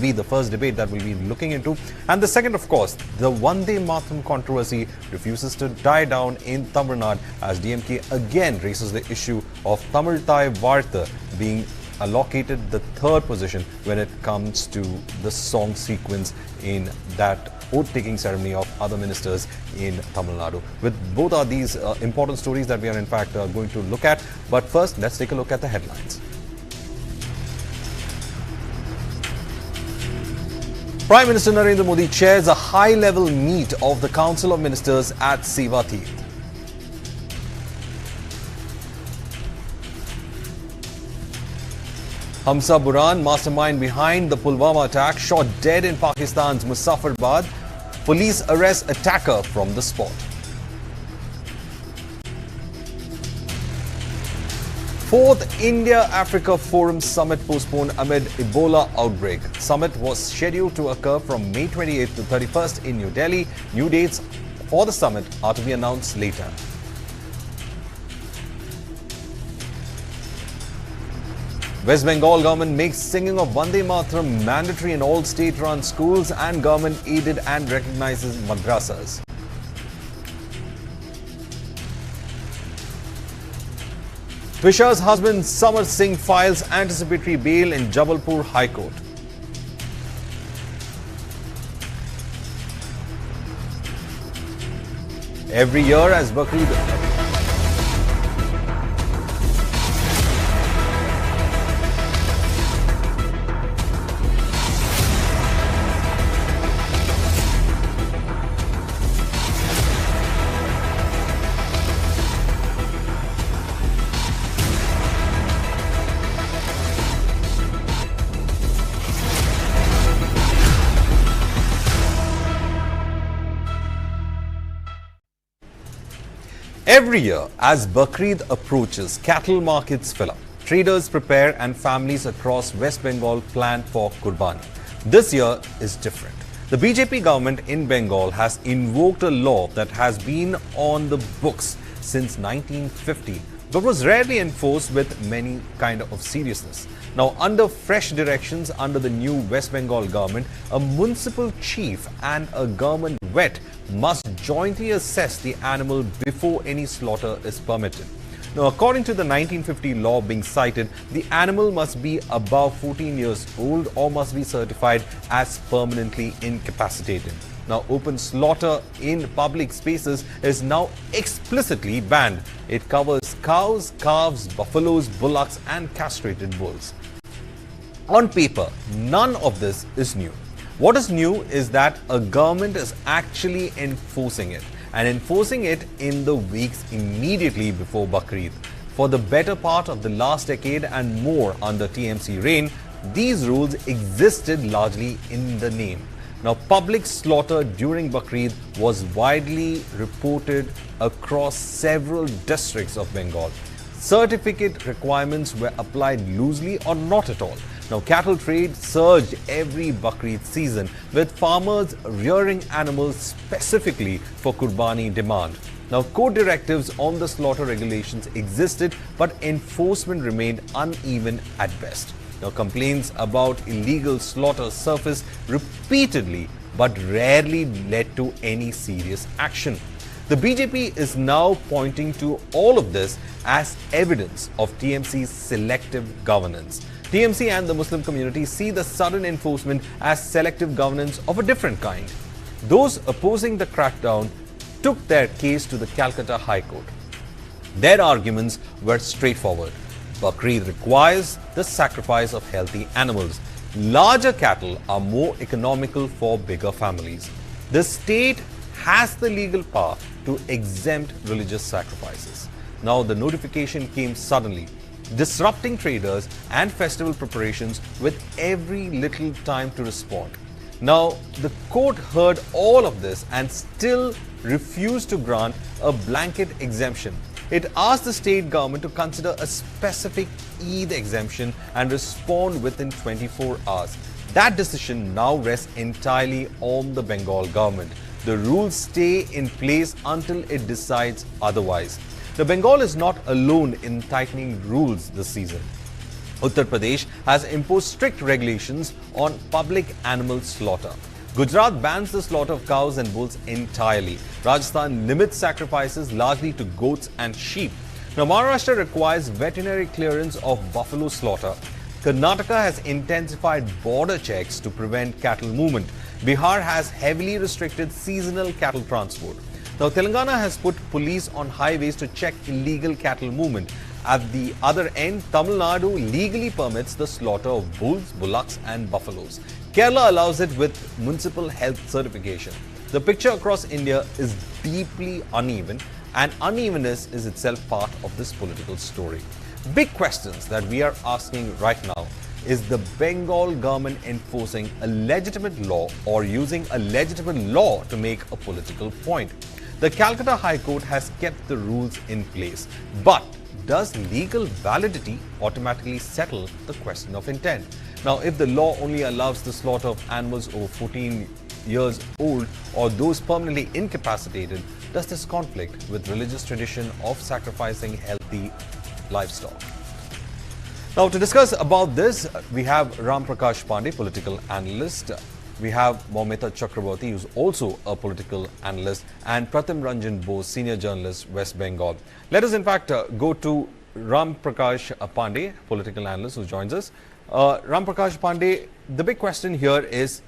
be the first debate that we'll be looking into. And the second, of course, the Vande Mataram controversy refuses to die down in Tamil Nadu as DMK again raises the issue of Tamil Thai Vartha being allocated the third position when it comes to the song sequence in that oath-taking ceremony of other ministers in Tamil Nadu. With both are these important stories that we are in fact going to look at. But first, let's take a look at the headlines. Prime Minister Narendra Modi chairs a high-level meet of the Council of Ministers at Sewatirth. Hamza Burhan, mastermind behind the Pulwama attack, shot dead in Pakistan's Muzaffarabad. Police arrest attacker from the spot. Fourth India-Africa Forum Summit postponed amid Ebola outbreak. Summit was scheduled to occur from May 28th to 31st in New Delhi. New dates for the summit are to be announced later. West Bengal government makes singing of Vande Mataram mandatory in all state-run schools and government-aided and recognizes madrasas. Trisha's husband Samar Singh files anticipatory bail in Jabalpur High Court. Every year as Bakrid Every year, as Bakrid approaches, cattle markets fill up. Traders prepare and families across West Bengal plan for Qurbani. This year is different. The BJP government in Bengal has invoked a law that has been on the books since 1950, but was rarely enforced with many kind of seriousness. Now, under fresh directions under the new West Bengal government, a municipal chief and a government vet must jointly assess the animal before any slaughter is permitted. Now, according to the 1950 law being cited, the animal must be above 14 years old or must be certified as permanently incapacitated. Now, open slaughter in public spaces is now explicitly banned. It covers cows, calves, buffaloes, bullocks and castrated bulls. On paper, none of this is new. What is new is that a government is actually enforcing it, and enforcing it in the weeks immediately before Bakrid. For the better part of the last decade and more under TMC reign, these rules existed largely in the name. Now, public slaughter during Bakrid was widely reported across several districts of Bengal. Certificate requirements were applied loosely or not at all. Now, cattle trade surged every Bakrid season, with farmers rearing animals specifically for Qurbani demand. Now, court directives on the slaughter regulations existed, but enforcement remained uneven at best. Now, complaints about illegal slaughter surfaced repeatedly, but rarely led to any serious action. The BJP is now pointing to all of this as evidence of TMC's selective governance. TMC and the Muslim community see the sudden enforcement as selective governance of a different kind. Those opposing the crackdown took their case to the Calcutta High Court. Their arguments were straightforward. Bakrid requires the sacrifice of healthy animals. Larger cattle are more economical for bigger families. The state has the legal power to exempt religious sacrifices. Now, the notification came suddenly, disrupting traders and festival preparations with every little time to respond. Now, the court heard all of this and still refused to grant a blanket exemption. It asked the state government to consider a specific Eid exemption and respond within 24 hours. That decision now rests entirely on the Bengal government. The rules stay in place until it decides otherwise. The Bengal is not alone in tightening rules this season. Uttar Pradesh has imposed strict regulations on public animal slaughter. Gujarat bans the slaughter of cows and bulls entirely. Rajasthan limits sacrifices largely to goats and sheep. Now, Maharashtra requires veterinary clearance of buffalo slaughter. Karnataka has intensified border checks to prevent cattle movement. Bihar has heavily restricted seasonal cattle transport. Now, Telangana has put police on highways to check illegal cattle movement. At the other end, Tamil Nadu legally permits the slaughter of bulls, bullocks and buffaloes. Kerala allows it with municipal health certification. The picture across India is deeply uneven, and unevenness is itself part of this political story. Big questions that we are asking right now: is the Bengal government enforcing a legitimate law or using a legitimate law to make a political point? The Calcutta High Court has kept the rules in place, but does legal validity automatically settle the question of intent? Now, if the law only allows the slaughter of animals over 14 years old or those permanently incapacitated, does this conflict with religious tradition of sacrificing healthy livestock? Now, to discuss about this, we have Ram Prakash Pandey, political analyst. We have Moumita Chakraborty, who's also a political analyst, and Pratim Ranjan Bose, senior journalist, West Bengal. Let us, in fact, go to Ram Prakash Pandey, political analyst, who joins us. Ram Prakash Pandey, the big question here is,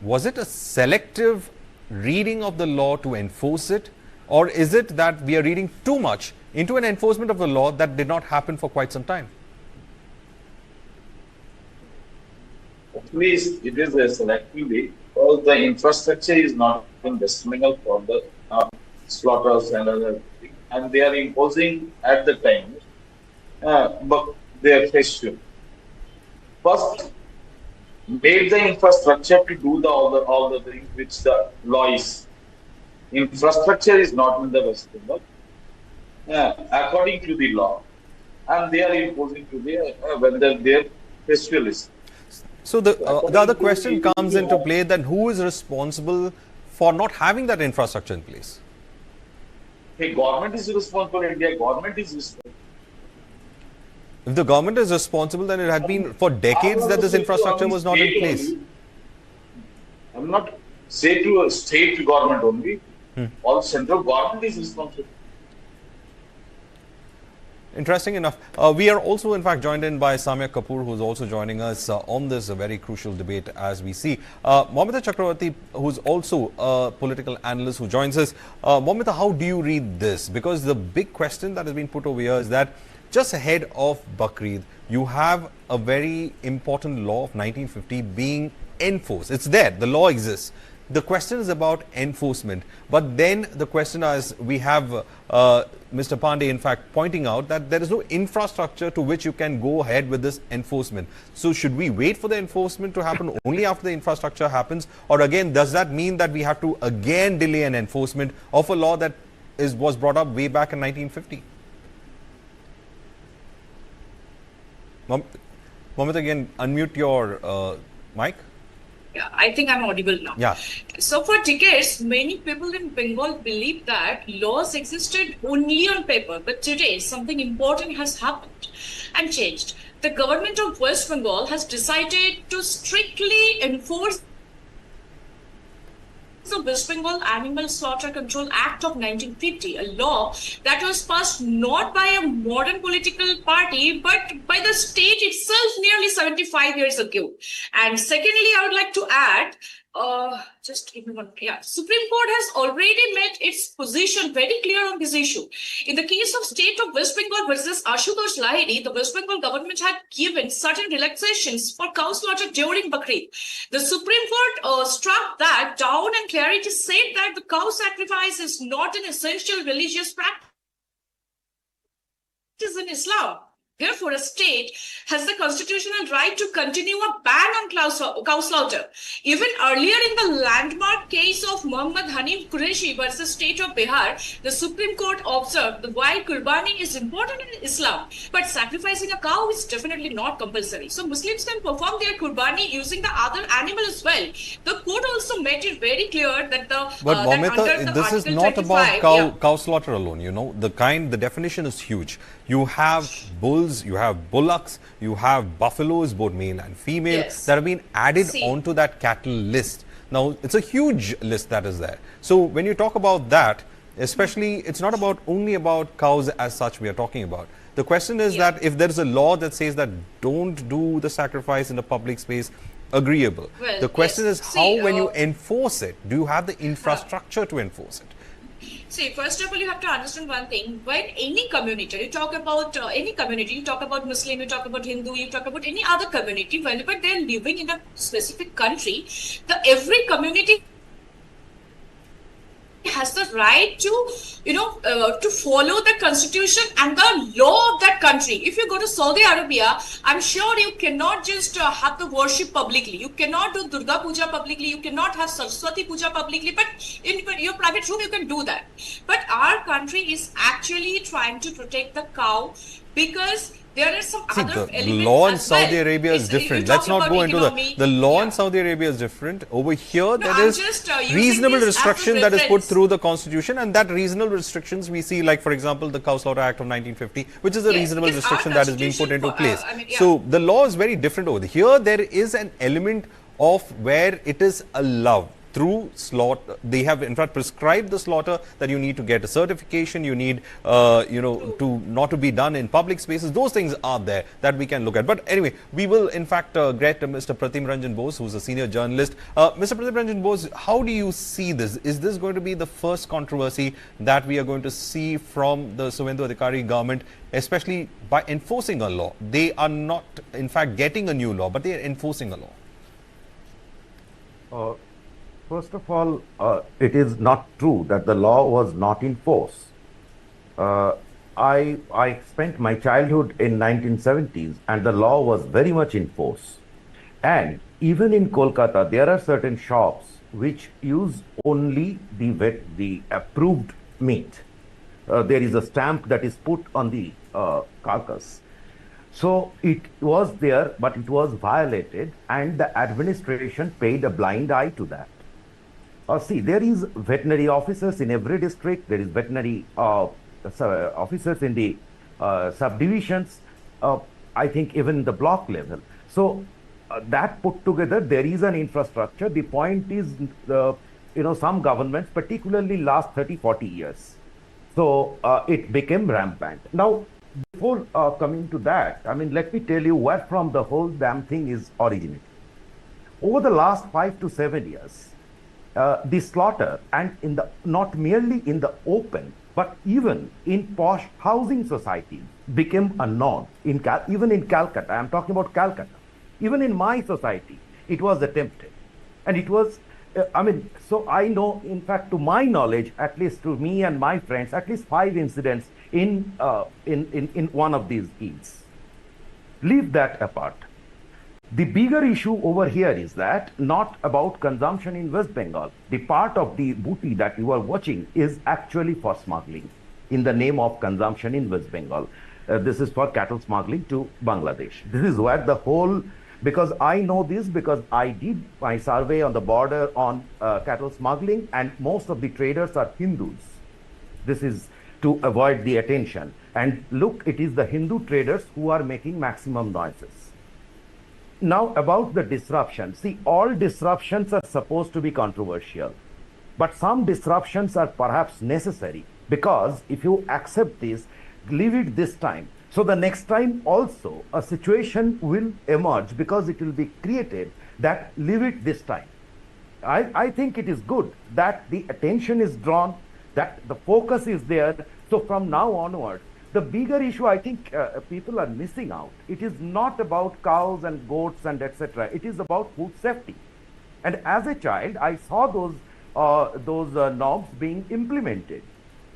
was it a selective reading of the law to enforce it, or is it that we are reading too much into an enforcement of the law that did not happen for quite some time? At least it is a selectively, because the infrastructure is not in West Bengal for the slaughters and other things, and they are imposing at the time, but they are festival. First, made the infrastructure to do all the things which the law is. Infrastructure is not in the West Bengal, according to the law, and they are imposing to the whether their festival is. So the other question comes into play, that who is responsible for not having that infrastructure in place? The government is responsible. India government is responsible. If the government is responsible, then it had been for decades that this infrastructure was not in place. I am not say to a state government only. All central government is responsible. Interesting enough. We are also, in fact, joined in by Samya Kapoor, who is also joining us on this very crucial debate as we see. Moumita Chakraborty, who is also a political analyst, who joins us. Moumita, how do you read this? Because the big question that has been put over here is that just ahead of Bakrid, you have a very important law of 1950 being enforced. It's there. The law exists. The question is about enforcement. But then the question is, we have Mr. Pandey, in fact, pointing out that there is no infrastructure to which you can go ahead with this enforcement. So should we wait for the enforcement to happen only after the infrastructure happens? Or again, does that mean that we have to again delay an enforcement of a law that was brought up way back in 1950? Mohammed, again, unmute your mic. Yeah, I think I'm audible now. Yeah. So for decades, many people in Bengal believe that laws existed only on paper. But today, something important has happened and changed. The government of West Bengal has decided to strictly enforce the West Bengal Animal Slaughter Control Act of 1950, a law that was passed not by a modern political party, but by the state itself nearly 75 years ago. And secondly, I would like to add, just give me one. Yeah, Supreme Court has already made its position very clear on this issue. In the case of State of West Bengal versus Ashutosh Lahiri, the West Bengal government had given certain relaxations for cow slaughter during Bakrid. The Supreme Court struck that down, and clarity said that the cow sacrifice is not an essential religious practice in Islam. Therefore, a state has the constitutional right to continue a ban on cow slaughter. Even earlier in the landmark case of Muhammad Hanif Qureshi versus State of Bihar, the Supreme Court observed that while Qurbani is important in Islam, but sacrificing a cow is definitely not compulsory. So Muslims can perform their Qurbani using the other animal as well. The court also made it very clear that But Moumita, this is not about cow slaughter alone. You know, the definition is huge. You have bulls camels, you have bullocks, you have buffaloes, both male and female, Yes. that have been added See. onto that cattle list. Now, it's a huge list that is there. So, when you talk about that, especially, it's not about only about cows as such we are talking about. The question is Yeah. that if there is a law that says that don't do the sacrifice in a public space, agreeable. Well, The question yes. is how, See, when you enforce it, do you have the infrastructure to enforce it? See, first of all, you have to understand one thing. When any community, you talk about any community, you talk about Muslim, you talk about Hindu, you talk about any other community, whenever they're living in a specific country, every community has the right to, to follow the constitution and the law of that country. If you go to Saudi Arabia, I'm sure you cannot just have the worship publicly. You cannot do Durga Puja publicly. You cannot have Saraswati Puja publicly. But in your private room, you can do that. But our country is actually trying to protect the cow because there are some See, other the elements law in as Saudi well. Arabia is It's- you different. talk Let's not about go into economy. the law in Yeah. Saudi Arabia is different. Over here, there I'm is just, using reasonable this as a restriction that is put reference. through the constitution, and that reasonable restrictions we see, like for example, the Cow Slaughter Act of 1950, which is a Yes, reasonable because our restriction that is being put into constitution, place. yeah. So the law is very different over here. There is an element of where it is allowed through slaughter. They have in fact prescribed the slaughter, that you need to get a certification, you need to not to be done in public spaces. Those things are there that we can look at. But anyway, we will in fact get Mr. Pratim Ranjan Bose, who's a senior journalist. Mr. Pratim Ranjan Bose, how do you see this? Is this going to be the first controversy that we are going to see from the Suvendu Adhikari government, especially by enforcing a law? They are not in fact getting a new law, but they are enforcing a law. First of all, it is not true that the law was not in force. I spent my childhood in 1970s and the law was very much in force. And even in Kolkata, there are certain shops which use only the approved meat. There is a stamp that is put on the carcass. So it was there, but it was violated, and the administration paid a blind eye to that. See, there is veterinary officers in every district. There is veterinary officers in the subdivisions. I think even the block level. So that put together, there is an infrastructure. The point is, some governments, particularly last 30, 40 years. So it became rampant. Now, before coming to that, let me tell you where from the whole damn thing is originated. Over the last 5 to 7 years, the slaughter, and not merely in the open, but even in posh housing societies, became a norm. Even in Calcutta, I am talking about Calcutta. Even in my society, it was attempted, and it was. So I know, in fact, to my knowledge, at least to me and my friends, at least 5 incidents in one of these deeds. Leave that apart. The bigger issue over here is that not about consumption in West Bengal. The part of the booty that you are watching is actually for smuggling in the name of consumption in West Bengal. This is for cattle smuggling to Bangladesh. This is where the whole, because I know this because I did my survey on the border on cattle smuggling, and most of the traders are Hindus. This is to avoid the attention. And look, it is the Hindu traders who are making maximum noises. Now, about the disruption. See, all disruptions are supposed to be controversial, but some disruptions are perhaps necessary, because if you accept this, leave it this time, so the next time also a situation will emerge, because it will be created that leave it this time. I think it is good that the attention is drawn, that the focus is there. So from now onward, the bigger issue, I think people are missing out. It is not about cows and goats and etc. It is about food safety. And as a child, I saw those norms being implemented.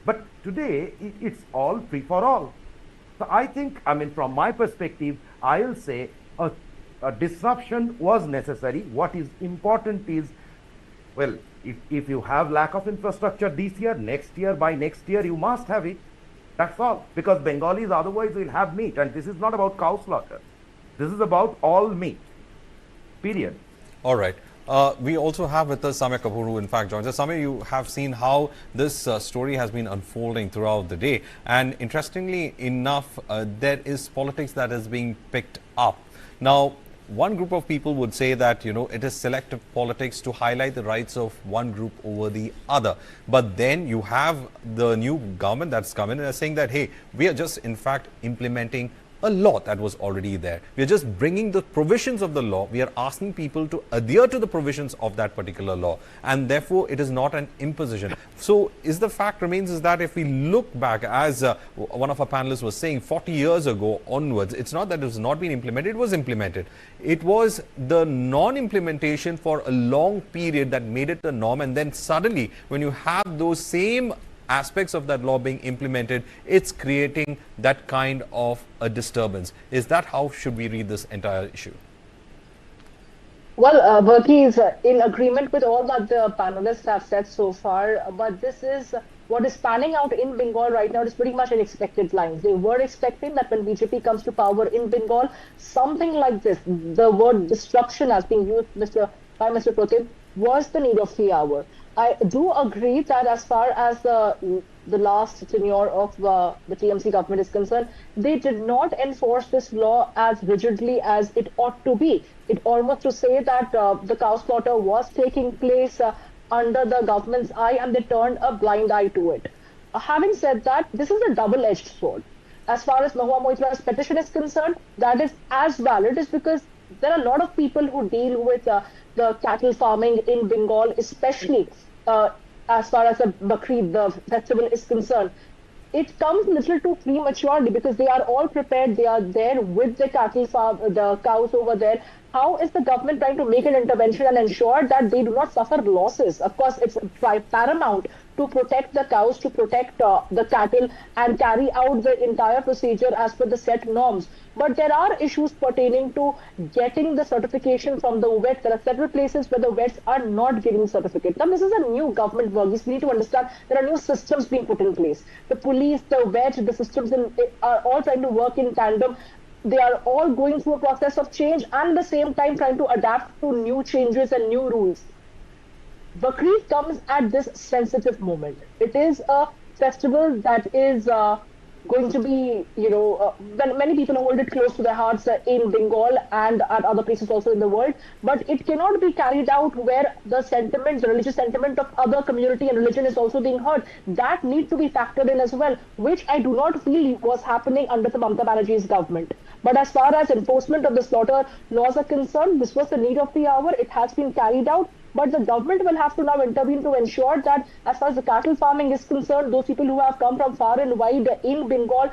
But today, it's all free for all. So I think, from my perspective, I'll say a disruption was necessary. What is important is, well, if you have lack of infrastructure this year, by next year, you must have it. That's all. Because Bengalis otherwise will have meat. And this is not about cow slaughter. This is about all meat. Period. All right. We also have with us Samya Kapoor, who in fact joins us. Samya, you have seen how this story has been unfolding throughout the day. And interestingly enough, there is politics that is being picked up. Now, one group of people would say that, you know, it is selective politics to highlight the rights of one group over the other. But then you have the new government that's come in and saying that, hey, we are just in fact implementing a law that was already there. We are just bringing the provisions of the law. We are asking people to adhere to the provisions of that particular law. And therefore, it is not an imposition. So, is the fact remains is that if we look back, as one of our panelists was saying, 40 years ago onwards, it's not that it was not being implemented, it was implemented. It was the non-implementation for a long period that made it the norm. And then suddenly, when you have those same aspects of that law being implemented, it's creating that kind of a disturbance. Is that how should we read this entire issue? Well, Berkey is in agreement with all that the panelists have said so far, but this is what is panning out in Bengal right now. Is pretty much an expected line. They were expecting that when BJP comes to power in Bengal, something like this, the word disruption as being used by Mr. Pratim, was the need of the hour. I do agree that as far as the last tenure of the TMC government is concerned, they did not enforce this law as rigidly as it ought to be. It almost to say that the cow slaughter was taking place under the government's eye and they turned a blind eye to it. Having said that, this is a double-edged sword. As far as Mahua Moitra's petition is concerned, that is as valid is because there are a lot of people who deal with the cattle farming in Bengal, especially as far as the Bakrid, the festival, is concerned. It comes a little too prematurely because they are all prepared. They are there with the cattle farm, the cows over there. How is the government trying to make an intervention and ensure that they do not suffer losses? Of course, it's paramount to protect the cows, to protect the cattle and carry out the entire procedure as per the set norms. But there are issues pertaining to getting the certification from the vets. There are several places where the vets are not giving certificate. Now, this is a new government work. We need to understand there are new systems being put in place. The police, the vets, the systems are all trying to work in tandem. They are all going through a process of change and at the same time trying to adapt to new changes and new rules. Bakrid comes at this sensitive moment. It is a festival that is going to be, many people hold it close to their hearts in Bengal and at other places also in the world. But it cannot be carried out where the sentiment, the religious sentiment of other community and religion is also being heard. That need to be factored in as well, which I do not feel was happening under the Mamata Banerjee's government. But as far as enforcement of the slaughter laws are concerned, this was the need of the hour. It has been carried out. But the government will have to now intervene to ensure that as far as the cattle farming is concerned, those people who have come from far and wide in Bengal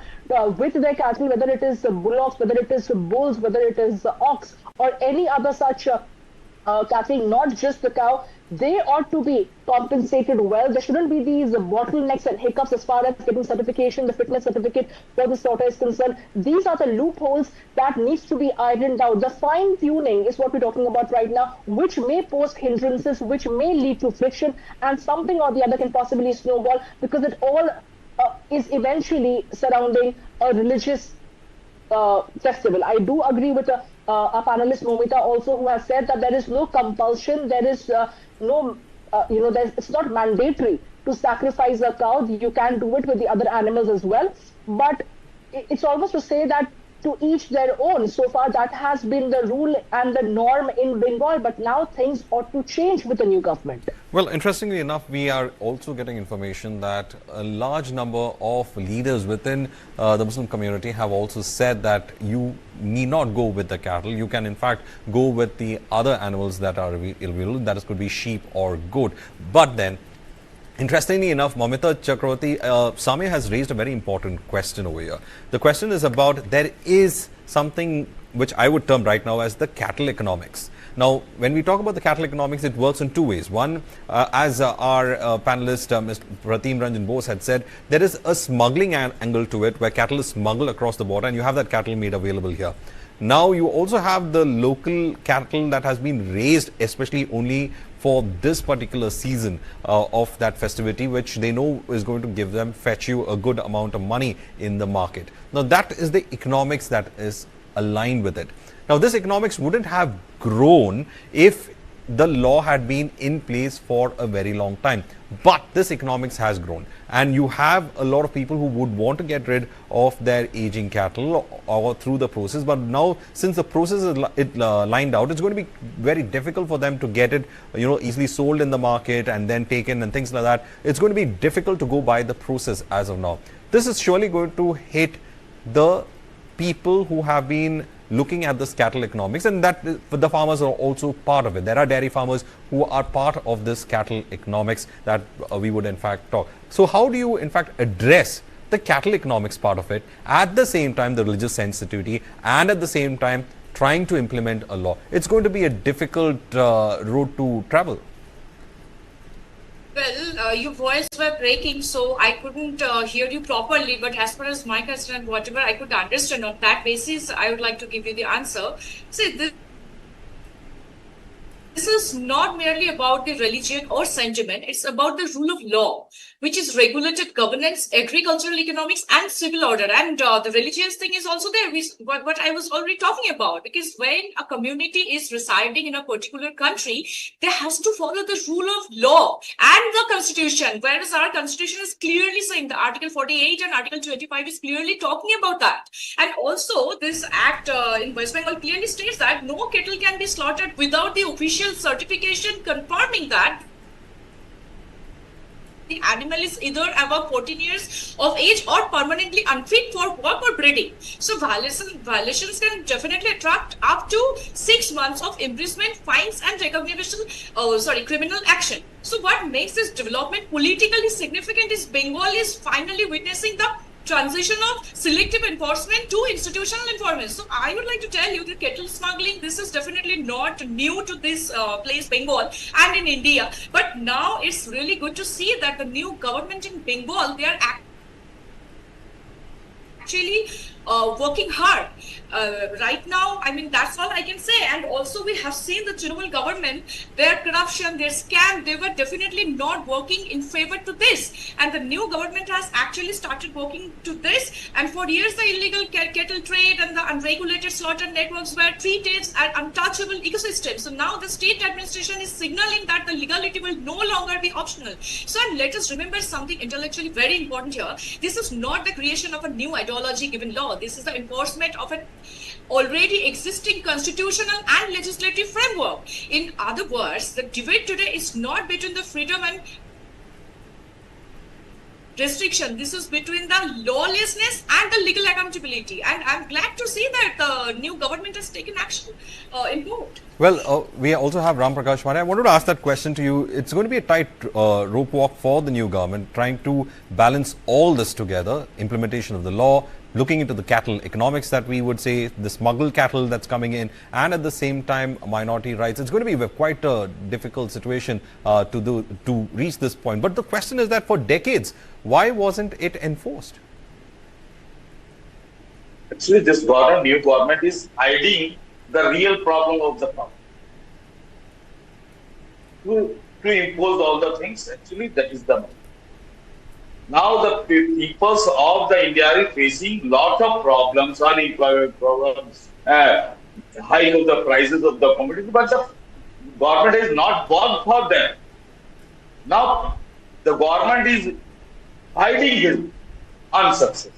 with their cattle, whether it is bullocks, whether it is bulls, whether it is ox or any other such cattle, not just the cow, they ought to be compensated well. There shouldn't be these bottlenecks and hiccups as far as getting certification, the fitness certificate where the slaughter is concerned. These are the loopholes that needs to be ironed out. The fine tuning is what we're talking about right now, which may pose hindrances, which may lead to friction, and something or the other can possibly snowball because it all is eventually surrounding a religious festival. I do agree with our panelist Momita also, who has said that there is no compulsion, there is it's not mandatory to sacrifice a cow. You can do it with the other animals as well. But it's almost to say that to each their own. So far, that has been the rule and the norm in Bengal. But now things ought to change with the new government. Well, interestingly enough, we are also getting information that a large number of leaders within the Muslim community have also said that you need not go with the cattle. You can, in fact, go with the other animals that are available. That could be sheep or goat. But then, interestingly enough, Mamita Chakravarti, Samya has raised a very important question over here. The question is about there is something which I would term right now as the cattle economics. Now, when we talk about the cattle economics, it works in two ways. One, as our panelist, Mr. Pratim Ranjan Bose had said, there is a smuggling angle to it where cattle is smuggled across the border and you have that cattle made available here. Now, you also have the local cattle that has been raised, especially only for this particular season of that festivity, which they know is going to give them, fetch you a good amount of money in the market. Now, that is the economics that is aligned with it. Now, this economics wouldn't have grown if the law had been in place for a very long time. But this economics has grown, and you have a lot of people who would want to get rid of their aging cattle or through the process. But now, since the process is lined out, it's going to be very difficult for them to get it, easily sold in the market and then taken and things like that. It's going to be difficult to go by the process as of now. This is surely going to hit the people who have been looking at this cattle economics, and that the farmers are also part of it. There are dairy farmers who are part of this cattle economics that we would in fact talk. So how do you in fact address the cattle economics part of it, at the same time the religious sensitivity, and at the same time trying to implement a law? It's going to be a difficult road to travel. Well, your voice were breaking, so I couldn't hear you properly. But as far as my concern, whatever I could understand on that basis, I would like to give you the answer. See, this is not merely about the religion or sentiment. It's about the rule of law, which is regulated governance, agricultural economics, and civil order. And the religious thing is also there, what I was already talking about. Because when a community is residing in a particular country, they has to follow the rule of law and the constitution. Whereas our constitution is clearly saying, the Article 48 and Article 25 is clearly talking about that. And also, this act in West Bengal clearly states that no cattle can be slaughtered without the official certification confirming that the animal is either above 14 years of age or permanently unfit for work or breeding. So violations can definitely attract up to 6 months of imprisonment, fines, and criminal action. So what makes this development politically significant is Bengal is finally witnessing the transition of selective enforcement to institutional enforcement. So I would like to tell you that cattle smuggling, this is definitely not new to this place, Bengal, and in India. But now it's really good to see that the new government in Bengal, they are actually working hard. Right now, I mean, that's all I can say. And also we have seen the Trinamool government, their corruption, their scam, they were definitely not working in favor to this. And the new government has actually started working to this. And for years, the illegal cattle trade and the unregulated slaughter networks were treated as untouchable ecosystems. So now the state administration is signaling that the legality will no longer be optional. So let us remember something intellectually very important here. This is not the creation of a new ideology given law. This is the enforcement of an already existing constitutional and legislative framework. In other words, the debate today is not between the freedom and restriction. This is between the lawlessness and the legal accountability. And I'm glad to see that the new government has taken action in both. Well, we also have Ram Prakash Mane. I wanted to ask that question to you. It's going to be a tight rope walk for the new government, trying to balance all this together, implementation of the law, looking into the cattle economics that we would say, the smuggled cattle that's coming in, and at the same time minority rights. It's going to be quite a difficult situation to reach this point. But the question is that for decades, why wasn't it enforced? Actually, this new government is hiding the real problem of the problem. To impose all the things, actually, that is the. Now the peoples of the India are facing lot of problems, unemployment problems, hike of the prices of the commodities, but the government is not worked for them. Now the government is hiding his unsuccess.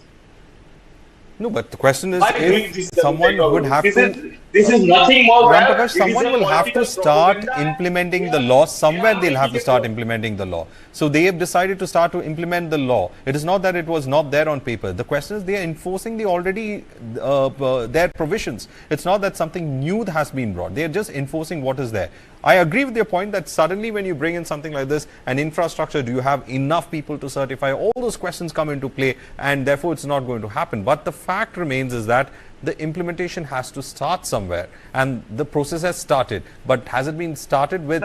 No, but the question is, if someone would have to... This is nothing more than... Someone will have to start implementing the law. Somewhere they'll have to start implementing the law. So they have decided to start to implement the law. It is not that it was not there on paper. The question is, they are enforcing the already their provisions. It's not that something new has been brought. They are just enforcing what is there. I agree with your point that suddenly when you bring in something like this, an infrastructure, do you have enough people to certify? All those questions come into play, and therefore it's not going to happen. But the fact remains is that the implementation has to start somewhere, and the process has started. But has it been started with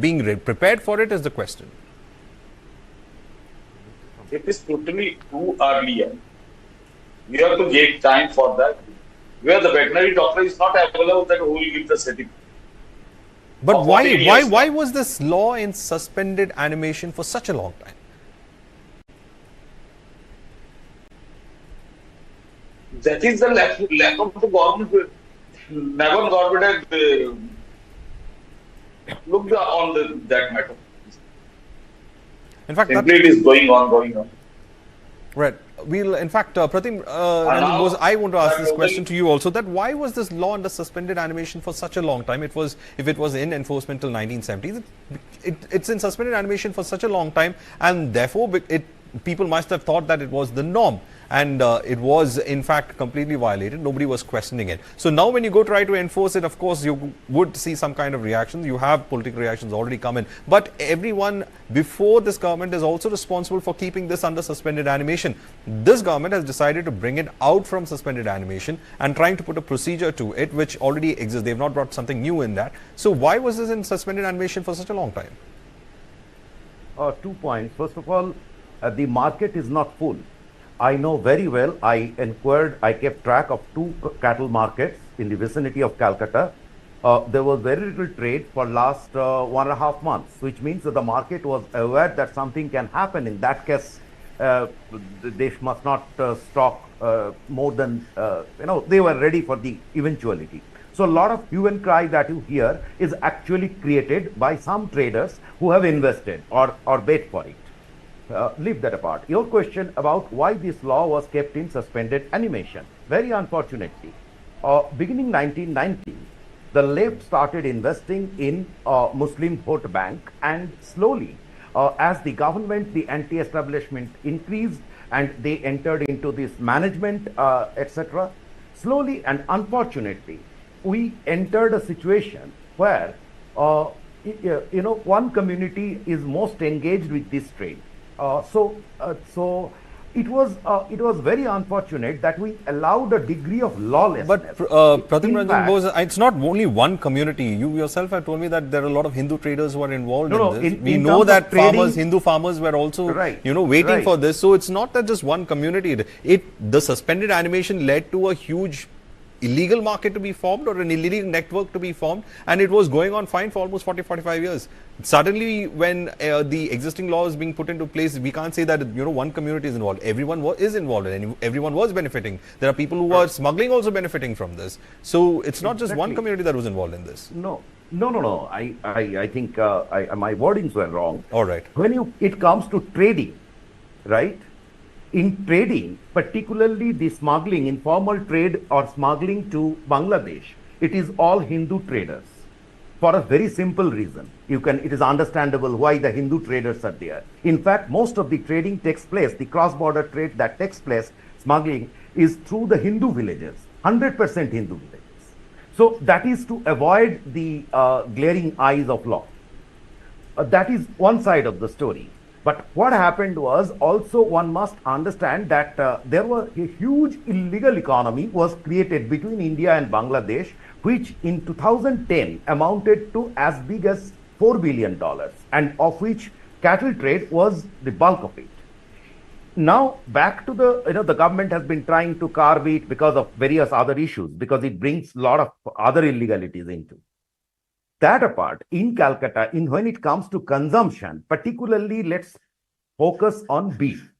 being prepared for it is the question. It is totally too early. We have to give time for that. Where the veterinary doctor is not available, that who will give the certificate. But why was this law in suspended animation for such a long time? That is the lack of the government. Never government look on that matter. In fact, Simply it is going on. right. We'll, in fact, Pratim, now, I want to ask this that question to you also, that why was this law under suspended animation for such a long time? It was, if it was in enforcement till 1970s, it's in suspended animation for such a long time, and therefore people must have thought that it was the norm, and it was in fact completely violated. Nobody was questioning it. So now when you go try to enforce it, of course you would see some kind of reactions. You have political reactions already come in, but everyone before this government is also responsible for keeping this under suspended animation. This government has decided to bring it out from suspended animation and trying to put a procedure to it which already exists. They've not brought something new in that. So why was this in suspended animation for such a long time? 2 points. First of all, the market is not full. I know very well, I kept track of 2 cattle markets in the vicinity of Calcutta. There was very little trade for last 1.5 months, which means that the market was aware that something can happen. In that case, they must not stock more than, they were ready for the eventuality. So a lot of hue and cry that you hear is actually created by some traders who have invested or bet for it. Leave that apart. Your question about why this law was kept in suspended animation. Very unfortunately, beginning 1990, the left started investing in Muslim vote bank, and slowly, as the government, the anti-establishment increased and they entered into this management, etc. Slowly and unfortunately, we entered a situation where, one community is most engaged with this trade. So it was very unfortunate that we allowed a degree of lawlessness. But Pratim Ranjan Bose, it's not only one community. You yourself have told me that there are a lot of Hindu traders who are involved in this. We know that farmers, Hindu farmers were also, waiting for this. So it's not that just one community. The suspended animation led to a huge illegal market to be formed or an illegal network to be formed, and it was going on fine for almost 40-45 years. Suddenly, when the existing law is being put into place, we can't say that one community is involved. Everyone is involved and everyone was benefiting. There are people who are smuggling also benefiting from this. So it's not just one community that was involved in this. No. I think my wordings were wrong. All right. When it comes to trading, right? In trading, particularly the smuggling, informal trade or smuggling to Bangladesh, it is all Hindu traders. For a very simple reason. It is understandable why the Hindu traders are there. In fact, most of the trading takes place, the cross-border trade that takes place, smuggling, is through the Hindu villages, 100% Hindu villages. So that is to avoid the glaring eyes of law. That is one side of the story. But what happened was, also one must understand that there was a huge illegal economy was created between India and Bangladesh, which in 2010 amounted to as big as $4 billion, and of which cattle trade was the bulk of it. Now back to the government has been trying to carve it because of various other issues, because it brings a lot of other illegalities into. That apart, in Calcutta, when it comes to consumption, particularly let's focus on beef.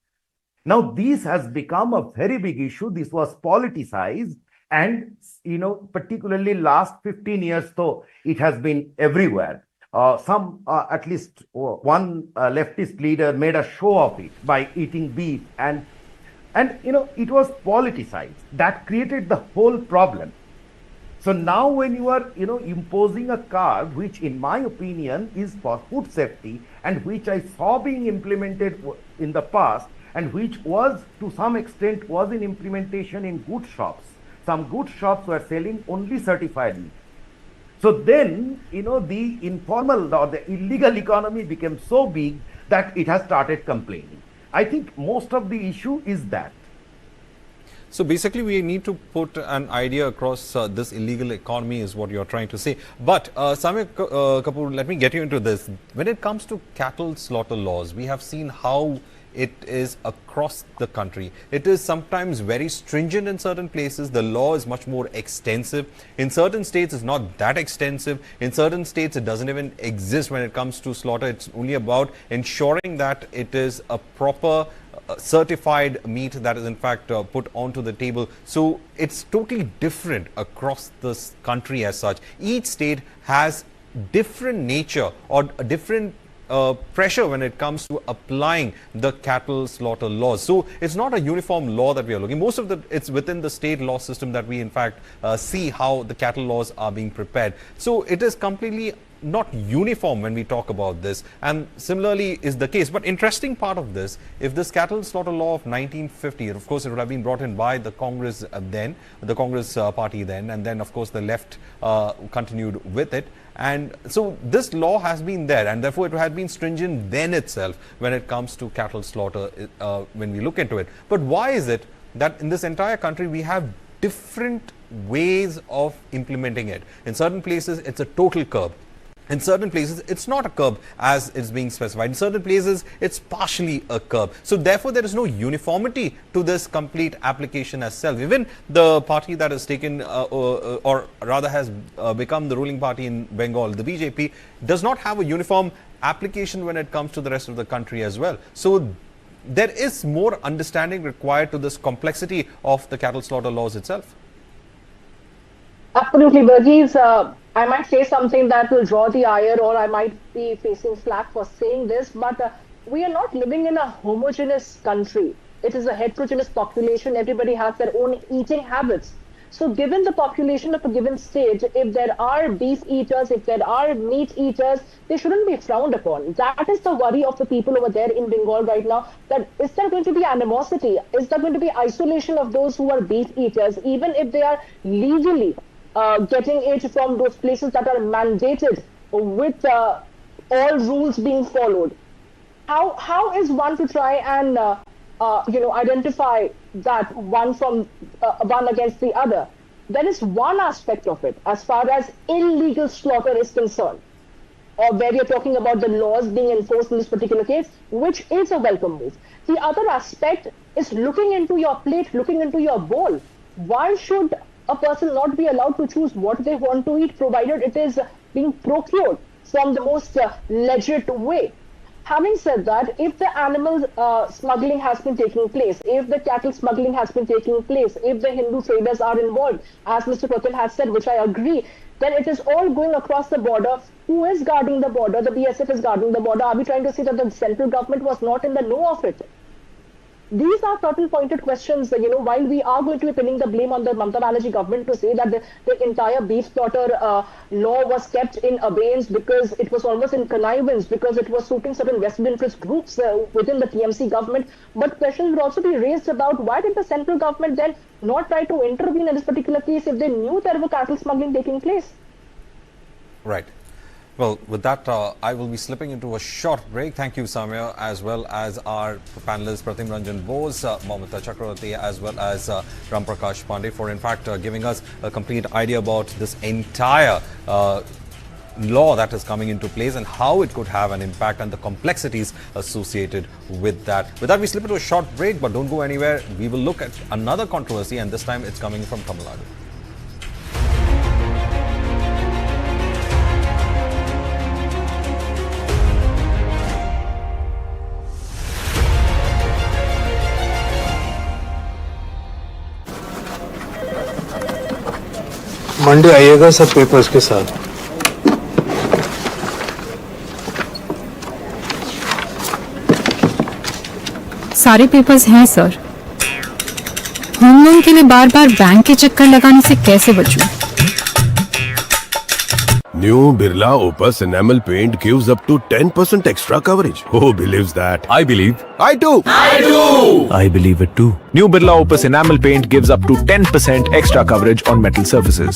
Now, this has become a very big issue. This was politicized, and particularly last 15 years, though, it has been everywhere. At least one leftist leader made a show of it by eating beef, and it was politicized. That created the whole problem. So now when you are, imposing a carb, which in my opinion is for food safety, and which I saw being implemented in the past, and which was to some extent was in implementation in good shops. Some good shops were selling only certified meat. So then, the informal or the illegal economy became so big that it has started complaining. I think most of the issue is that. So basically, we need to put an idea across this illegal economy is what you're trying to say. But Samir Kapoor, let me get you into this. When it comes to cattle slaughter laws, we have seen how it is across the country. It is sometimes very stringent in certain places. The law is much more extensive. In certain states, it's not that extensive. In certain states, it doesn't even exist when it comes to slaughter. It's only about ensuring that it is a proper certified meat that is in fact put onto the table. So it's totally different across this country as such. Each state has different nature or a different pressure when it comes to applying the cattle slaughter laws. So it's not a uniform law that we are looking. Most of it's within the state law system that we in fact see how the cattle laws are being prepared. So it is completely not uniform when we talk about this, and similarly is the case. But interesting part of this, if this cattle slaughter law of 1950, of course it would have been brought in by the Congress then, the Congress party then, and then of course the left continued with it. And so this law has been there, and therefore it had been stringent then itself when it comes to cattle slaughter when we look into it. But why is it that in this entire country we have different ways of implementing it? In certain places it's a total curb. In certain places, it's not a curb as it's being specified. In certain places, it's partially a curb. So therefore, there is no uniformity to this complete application as self. Even the party that has taken or rather has become the ruling party in Bengal, the BJP, does not have a uniform application when it comes to the rest of the country as well. So there is more understanding required to this complexity of the cattle slaughter laws itself. Absolutely, Burgess. I might say something that will draw the ire, or I might be facing flack for saying this, but we are not living in a homogeneous country. It is a heterogeneous population. Everybody has their own eating habits. So given the population of a given state, if there are beef eaters, if there are meat eaters, they shouldn't be frowned upon. That is the worry of the people over there in Bengal right now. That is there going to be animosity? Is there going to be isolation of those who are beef eaters, even if they are legally getting it from those places that are mandated with all rules being followed? How is one to try and identify that one from one against the other? There is one aspect of it as far as illegal slaughter is concerned, or where you're talking about the laws being enforced in this particular case, which is a welcome move. The other aspect is looking into your plate, looking into your bowl. Why should a person not be allowed to choose what they want to eat, provided it is being procured from the most legit way? Having said that, if the animal smuggling has been taking place, if the cattle smuggling has been taking place, if the Hindu traders are involved, as Mr. Pratim has said, which I agree, then it is all going across the border. Who is guarding the border? The BSF is guarding the border. Are we trying to say that the central government was not in the know of it? These are certain pointed questions, while we are going to be pinning the blame on the Mamata Banerjee government to say that the entire beef slaughter law was kept in abeyance because it was almost in connivance, because it was suiting certain vested interest groups within the TMC government. But questions would also be raised about why did the central government then not try to intervene in this particular case if they knew there was cattle smuggling taking place? Right. Well, with that, I will be slipping into a short break. Thank you, Samya, as well as our panelists, Pratim Ranjan Bose, Mamata Chakravarti, as well as Ram Prakash Pandey, for in fact giving us a complete idea about this entire law that is coming into place and how it could have an impact and the complexities associated with that. With that, we slip into a short break, but don't go anywhere. We will look at another controversy, and this time it's coming from Tamil Nadu. Monday आइएगा सब papers के साथ। सारे papers हैं sir. Home loan के लिए बार बार bank के चक्कर लगाने से कैसे बचूं? New Birla Opus Enamel Paint gives up to 10% extra coverage. Who believes that? I believe. I do. I do. I believe it too. New Birla Opus Enamel Paint gives up to 10% extra coverage on metal surfaces.